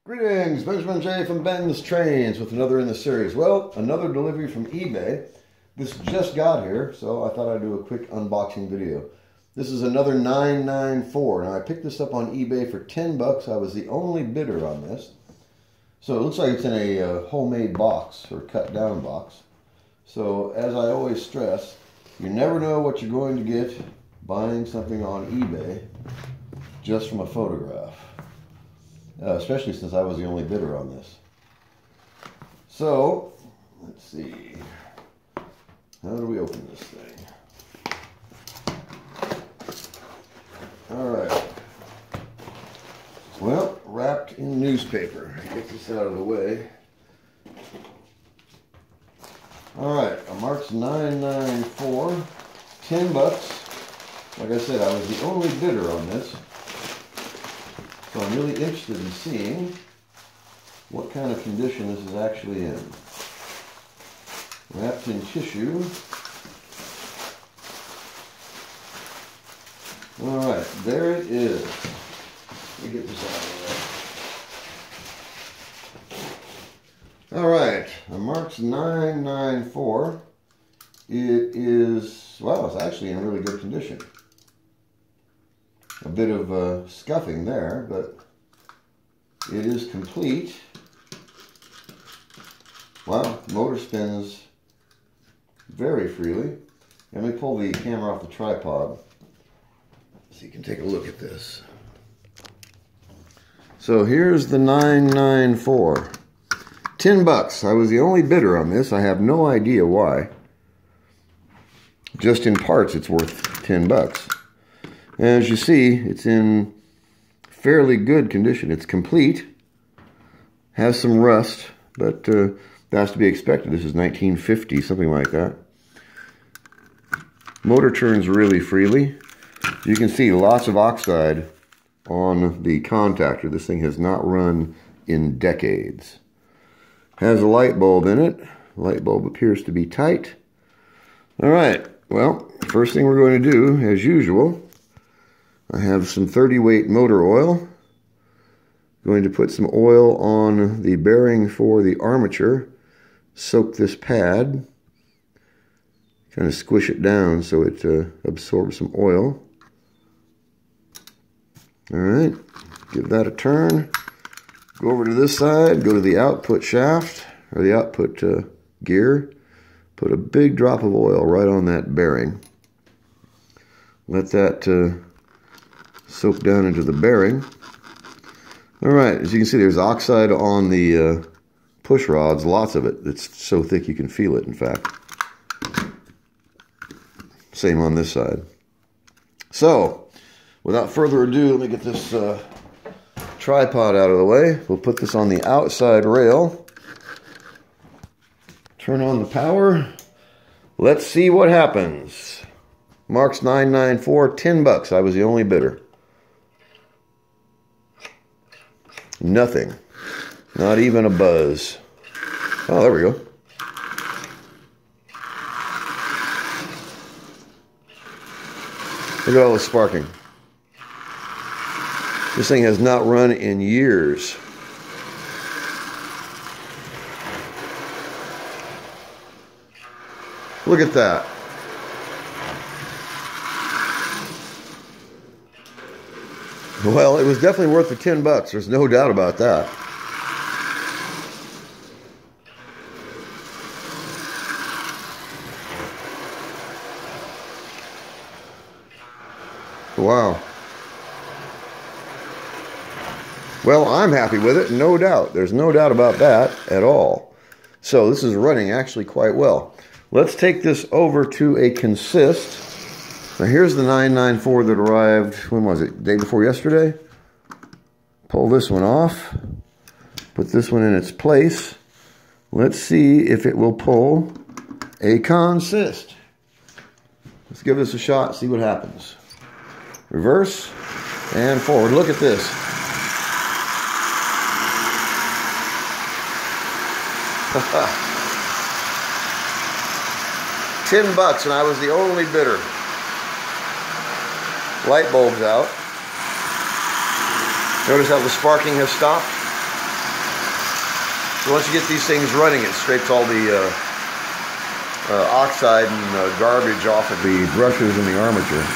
Greetings, Benjamin J from BENZTRAINZ with another in the series. Well, another delivery from eBay. This just got here, so I thought I'd do a quick unboxing video. This is another 994. Now I picked this up on eBay for 10 bucks. I was the only bidder on this. So it looks like it's in a homemade box or cut down box. So as I always stress, you never know what you're going to get buying something on eBay just from a photograph. Especially since I was the only bidder on this. So, let's see. How do we open this thing? Alright. Well, wrapped in newspaper. Get this out of the way. Alright, a Marx 994. 10 bucks. Like I said, I was the only bidder on this. So I'm really interested in seeing what kind of condition this is actually in. Wrapped in tissue. Alright, there it is. Let me get this out of the way. Alright, a Marx 994. It is, well, it's actually in really good condition. A bit of scuffing there, but it is complete. Wow, motor spins very freely. Let me pull the camera off the tripod so you can take a look at this. So here's the 994. 10 bucks. I was the only bidder on this. I have no idea why. Just in parts it's worth 10 bucks. As you see, it's in fairly good condition. It's complete, has some rust, but that's to be expected. This is 1950, something like that. Motor turns really freely. You can see lots of oxide on the contactor. This thing has not run in decades. Has a light bulb in it. Light bulb appears to be tight. All right, well, first thing we're going to do, as usual, I have some 30 weight motor oil. Going to put some oil on the bearing for the armature. Soak this pad. Kind of squish it down so it absorbs some oil. Alright, give that a turn. Go over to this side, go to the output shaft, or the output gear. Put a big drop of oil right on that bearing. Let that soak down into the bearing. Alright, as you can see, there's oxide on the push rods, lots of it. It's so thick you can feel it, in fact. Same on this side. So, without further ado, let me get this tripod out of the way. We'll put this on the outside rail. Turn on the power. Let's see what happens. Marx 994, 10 bucks. I was the only bidder. Nothing. Not even a buzz. Oh, there we go. Look at all the sparking. This thing has not run in years. Look at that. Well, it was definitely worth the 10 bucks. There's no doubt about that. Wow. Well, I'm happy with it, no doubt. There's no doubt about that at all. So this is running actually quite well. Let's take this over to a consist. Now here's the 994 that arrived, when was it? Day before yesterday? Pull this one off. Put this one in its place. Let's see if it will pull a consist. Let's give this a shot, see what happens. Reverse and forward. Look at this. $10 and I was the only bidder. Light bulbs out. Notice how the sparking has stopped? So once you get these things running, it scrapes all the oxide and garbage off of the brushes and the armature.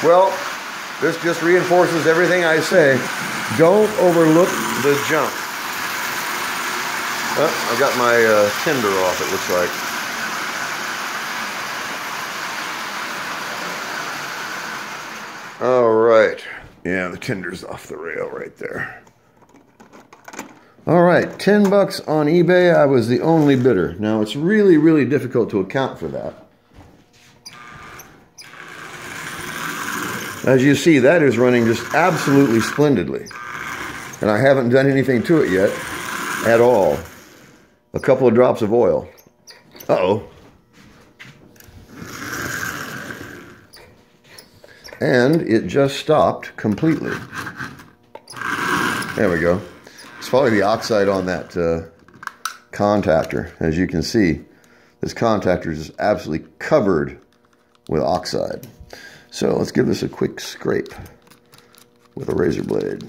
Well, this just reinforces everything I say. Don't overlook the junk. Oh, I got my tinder off, it looks like. All right. Yeah, the tinder's off the rail right there. All right, $10 on eBay. I was the only bidder. Now, it's really, really difficult to account for that. As you see, that is running just absolutely splendidly. And I haven't done anything to it yet at all. A couple of drops of oil. Uh-oh. And it just stopped completely. There we go. It's probably the oxide on that contactor. As you can see, this contactor is just absolutely covered with oxide. So let's give this a quick scrape with a razor blade,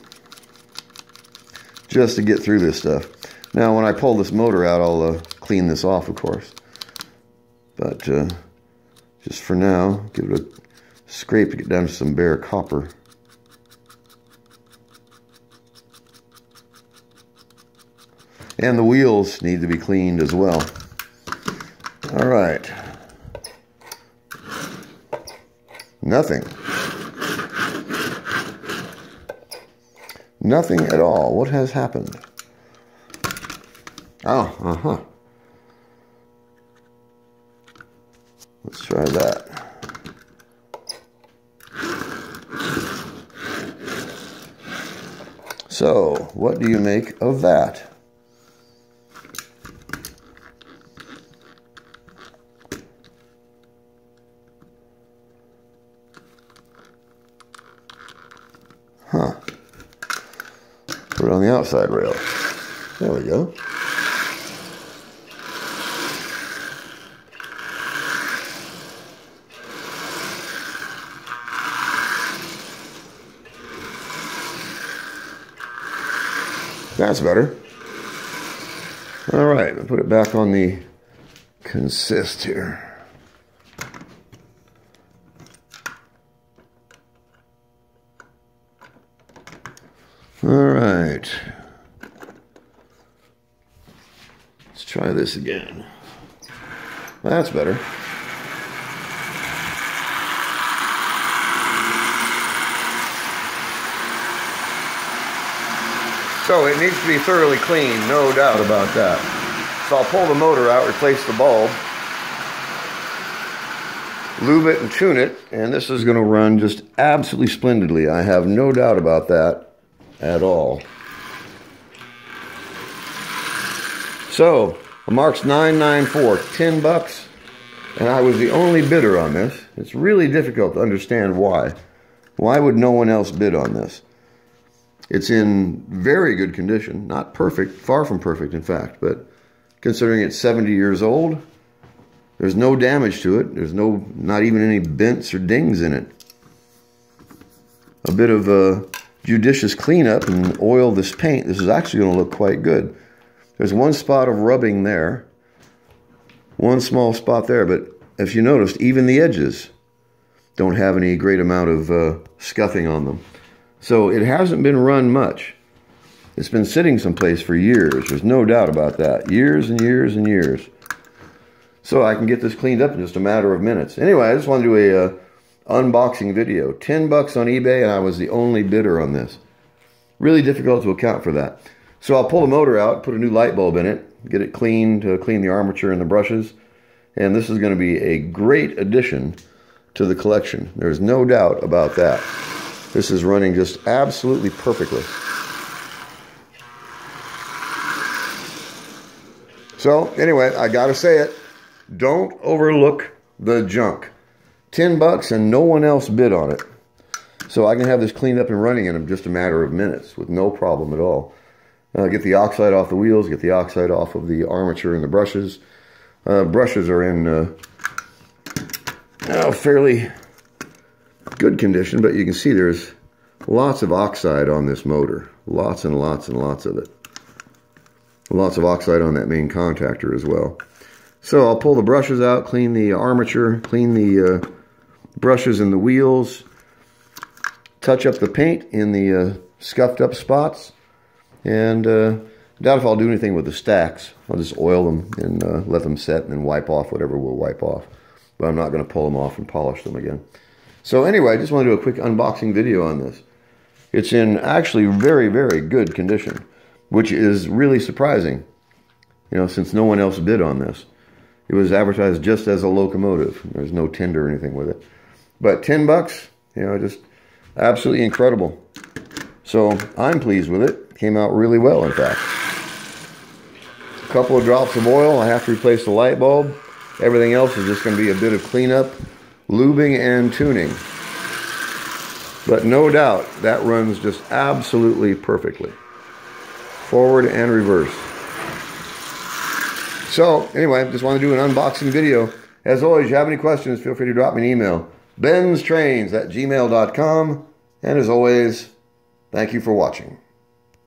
just to get through this stuff. Now, when I pull this motor out, I'll clean this off, of course. But just for now, give it a scrape to get down to some bare copper. And the wheels need to be cleaned as well. All right. Nothing. Nothing at all. What has happened? Oh, Let's try that. So, what do you make of that? Huh. Put it on the outside rail. There we go. That's better. All right, I'll put it back on the consist here. All right. Let's try this again. That's better. So it needs to be thoroughly cleaned, no doubt about that. So I'll pull the motor out, replace the bulb, lube it and tune it, and this is going to run just absolutely splendidly. I have no doubt about that at all. So, a Marx 994, $10, and I was the only bidder on this. It's really difficult to understand why. Why would no one else bid on this? It's in very good condition, not perfect, far from perfect in fact, but considering it's 70 years old, there's no damage to it. There's not even any bents or dings in it. A bit of a judicious cleanup and oil this paint. This is actually going to look quite good. There's one spot of rubbing there, one small spot there, but if you noticed, even the edges don't have any great amount of scuffing on them. So it hasn't been run much. It's been sitting someplace for years. There's no doubt about that. Years and years and years. So I can get this cleaned up in just a matter of minutes. Anyway, I just wanted to do a unboxing video. $10 on eBay, and I was the only bidder on this. Really difficult to account for that. So I'll pull the motor out, put a new light bulb in it, get it cleaned to clean the armature and the brushes. And this is going to be a great addition to the collection. There's no doubt about that. This is running just absolutely perfectly. So, anyway, I gotta say it. Don't overlook the junk. $10 and no one else bid on it. So I can have this cleaned up and running in just a matter of minutes with no problem at all. Get the oxide off the wheels, get the oxide off of the armature and the brushes. Brushes are in fairly good condition, but you can see there's lots of oxide on this motor. Lots and lots and lots of it. Lots of oxide on that main contactor as well. So I'll pull the brushes out, clean the armature, clean the brushes and the wheels, touch up the paint in the scuffed up spots, and doubt if I'll do anything with the stacks. I'll just oil them and let them set and then wipe off whatever we'll wipe off. But I'm not going to pull them off and polish them again. So anyway, I just want to do a quick unboxing video on this. It's in actually very, very good condition, which is really surprising, you know, since no one else bid on this. It was advertised just as a locomotive. There's no tender or anything with it. But 10 bucks, you know, just absolutely incredible. So I'm pleased with it. Came out really well, in fact. A couple of drops of oil. I have to replace the light bulb. Everything else is just going to be a bit of cleanup, lubing, and tuning. But no doubt, that runs just absolutely perfectly. Forward and reverse. So, anyway, just want to do an unboxing video. As always, if you have any questions, feel free to drop me an email. BENZTRAINZ@gmail.com. And as always, thank you for watching.